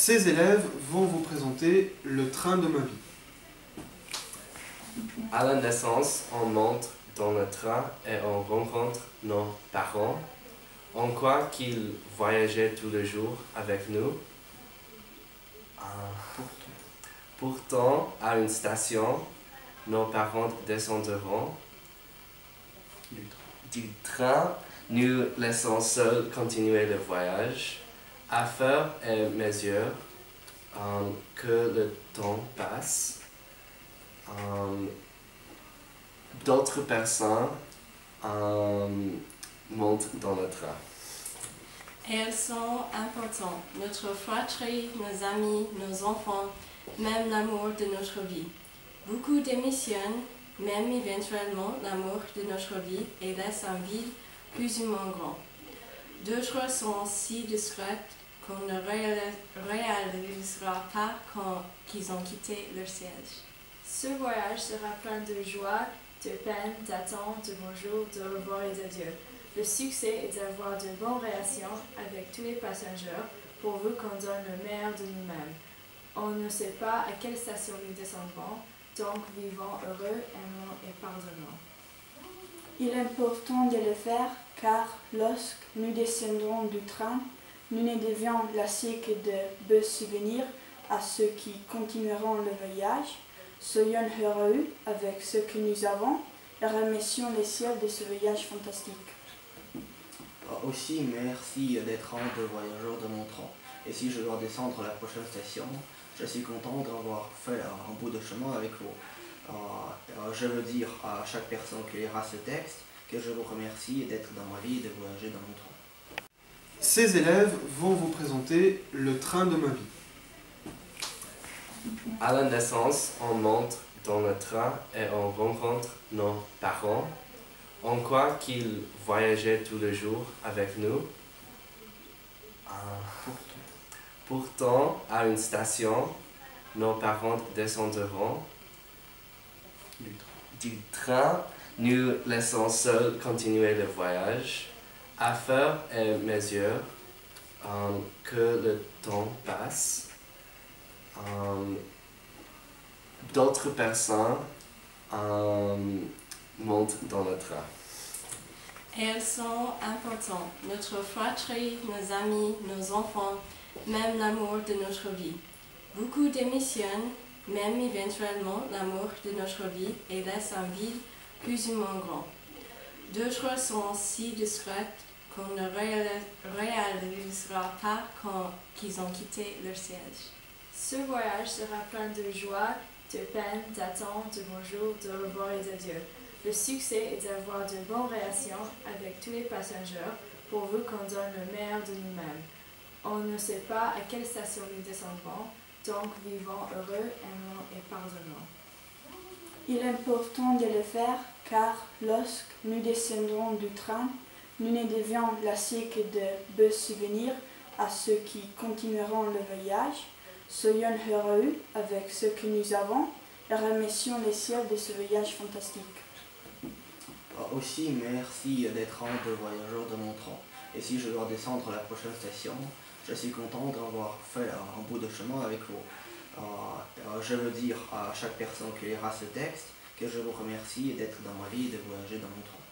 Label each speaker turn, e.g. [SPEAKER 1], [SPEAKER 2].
[SPEAKER 1] Ces élèves vont vous présenter le train de ma vie.
[SPEAKER 2] À la naissance, on monte dans le train et on rencontre nos parents. On croit qu'ils voyageaient tous les jours avec nous. Pourtant, à une station, nos parents descendront du train, nous laissons seuls continuer le voyage. À faire et mesure que le temps passe. D'autres personnes montent dans le train.
[SPEAKER 3] Elles sont importantes, notre fratrie, nos amis, nos enfants, même l'amour de notre vie. Beaucoup démissionnent, même éventuellement l'amour de notre vie, et laissent un vide plus ou moins grand. D'autres sont si discrètes qu'on ne réalisera pas qu'ils ont quitté leur siège.
[SPEAKER 4] Ce voyage sera plein de joie, de peine, d'attente, de bonjour, de revoir et d'adieu. Le succès est d'avoir de bonnes relations avec tous les passagers, pourvu qu'on donne le meilleur de nous-mêmes. On ne sait pas à quelle station nous descendrons, donc vivons heureux, aimons et pardonnons.
[SPEAKER 5] Il est important de le faire car lorsque nous descendrons du train, nous ne devions laisser que de beaux souvenirs à ceux qui continueront le voyage. Soyons heureux avec ce que nous avons et remercions les cieux de ce voyage fantastique.
[SPEAKER 6] Aussi, merci d'être un des voyageurs de mon train. Et si je dois descendre à la prochaine station, je suis content d'avoir fait un bout de chemin avec vous. Je veux dire à chaque personne qui lira ce texte que je vous remercie d'être dans ma vie et de voyager dans mon train.
[SPEAKER 1] Ces élèves vont vous présenter le train de ma vie.
[SPEAKER 2] À la naissance, on monte dans le train et on rencontre nos parents. On croit qu'ils voyageaient tous les jours avec nous. Pourtant, à une station, nos parents descendront du train, nous laissons seuls continuer le voyage. À faire et mesure que le temps passe. D'autres personnes montent dans le train.
[SPEAKER 3] Elles sont importantes, notre fratrie, nos amis, nos enfants, même l'amour de notre vie. Beaucoup démissionnent, même éventuellement l'amour de notre vie, et laissent un vide plus ou moins grand. D'autres sont si discrètes qu'on ne réalisera pas qu'ils ont quitté leur siège.
[SPEAKER 4] Ce voyage sera plein de joie, de peine, d'attente, de bonjour, de revoir et d'adieu. Le succès est d'avoir de bonnes relations avec tous les passagers, pourvu qu'on donne le meilleur de nous-mêmes. On ne sait pas à quelle station nous descendrons, donc vivons heureux, aimons et pardonnons.
[SPEAKER 5] Il est important de le faire car lorsque nous descendrons du train, nous ne devions laisser que de beaux souvenirs à ceux qui continueront le voyage. Soyons heureux avec ce que nous avons et remercions les cieux de ce voyage fantastique.
[SPEAKER 6] Aussi, merci d'être un des voyageurs de mon train. Et si je dois descendre à la prochaine station, je suis content d'avoir fait un bout de chemin avec vous. Je veux dire à chaque personne qui lira ce texte que je vous remercie d'être dans ma vie et de voyager dans mon train.